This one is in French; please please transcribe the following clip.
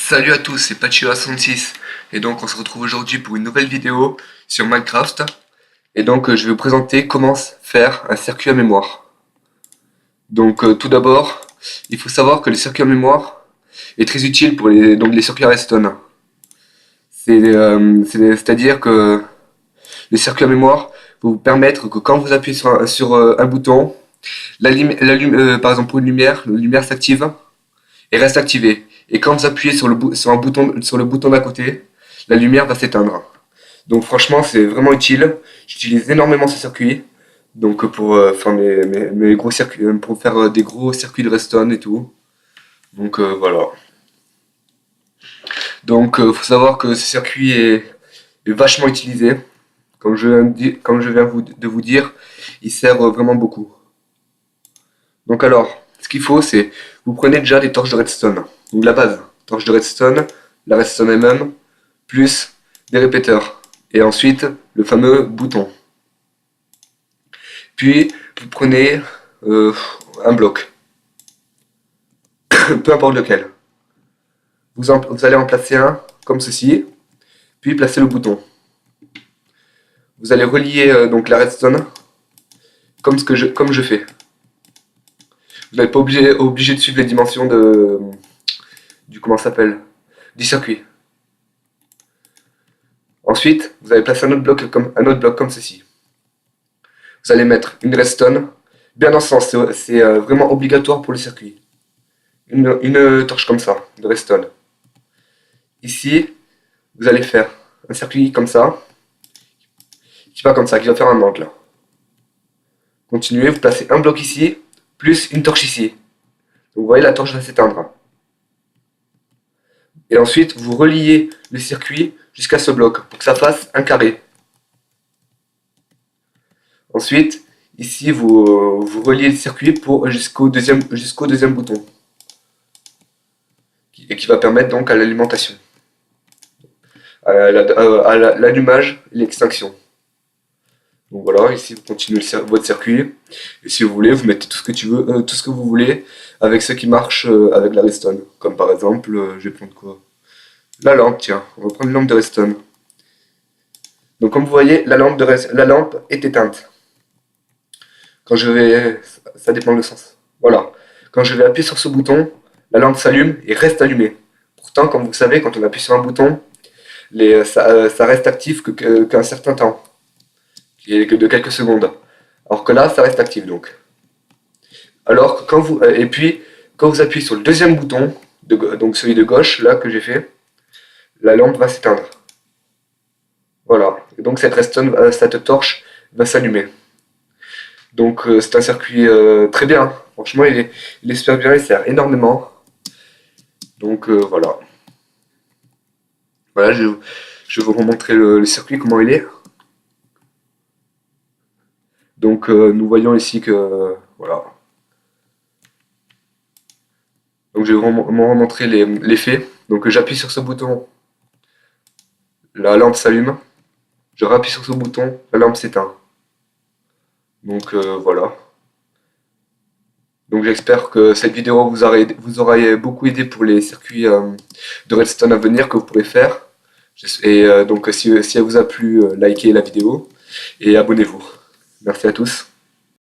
Salut à tous, c'est Patchio66 et donc on se retrouve aujourd'hui pour une nouvelle vidéo sur Minecraft et donc je vais vous présenter comment faire un circuit à mémoire. Donc tout d'abord, il faut savoir que le circuit à mémoire est très utile pour les circuits à redstone. C'est-à-dire que le circuit à mémoire va vous permettre que quand vous appuyez sur un bouton, par exemple pour une lumière, la lumière s'active et reste activée. Et quand vous appuyez sur le bouton d'à côté, la lumière va s'éteindre. Donc franchement, c'est vraiment utile. J'utilise énormément ce circuit. Donc pour faire mes gros circuits, pour faire des gros circuits de redstone et tout. Donc voilà. Donc faut savoir que ce circuit est vachement utilisé. Comme je viens de vous dire, il sert vraiment beaucoup. Donc alors, ce qu'il faut, c'est vous prenez déjà des torches de redstone. Donc la base, torche de redstone, la redstone elle-même, plus des répéteurs. Et ensuite, le fameux bouton. Puis, vous prenez un bloc. Peu importe lequel. Vous allez en placer un, comme ceci. Puis, placez le bouton. Vous allez relier donc la redstone, comme je fais. Vous n'êtes pas obligé de suivre les dimensions du circuit. Ensuite, vous allez placer un autre bloc comme ceci. Vous allez mettre une redstone, bien dans ce sens, c'est vraiment obligatoire pour le circuit. Une torche comme ça, de redstone. Ici, vous allez faire un circuit comme ça, qui va comme ça, qui va faire un angle. Continuez, vous placez un bloc ici, plus une torche ici. Donc vous voyez, la torche va s'éteindre. Et ensuite, vous reliez le circuit jusqu'à ce bloc, pour que ça fasse un carré. Ensuite, ici, vous reliez le circuit jusqu'au deuxième bouton. Et qui va permettre donc à l'alimentation, à l'allumage et l'extinction. Donc voilà, ici vous continuez votre circuit. Et si vous voulez, vous mettez tout ce que vous voulez avec ce qui marche avec la redstone. Comme par exemple, je vais prendre quoi? La lampe, tiens, on va prendre une lampe de redstone. Donc comme vous voyez, la lampe est éteinte. Ça dépend le sens. Voilà. Quand je vais appuyer sur ce bouton, la lampe s'allume et reste allumée. Pourtant, comme vous savez, quand on appuie sur un bouton, ça reste actif qu'un certain temps, que de quelques secondes. Alors que là, ça reste actif donc. Alors quand vous appuyez sur le deuxième bouton, donc celui de gauche, là que j'ai fait, la lampe va s'éteindre. Voilà. Et donc cette torche va s'allumer. Donc c'est un circuit très bien. Franchement, il est super bien, il sert énormément. Donc voilà. Voilà, je vais vous remontrer le circuit, comment il est. Donc nous voyons ici que voilà. Donc je vais vous remontrer l'effet. Donc j'appuie sur ce bouton, la lampe s'allume. Je rappuie sur ce bouton, la lampe s'éteint. Donc voilà. Donc j'espère que cette vidéo vous aura beaucoup aidé pour les circuits de redstone à venir que vous pourrez faire. Et donc si elle vous a plu, likez la vidéo et abonnez-vous. Merci à tous.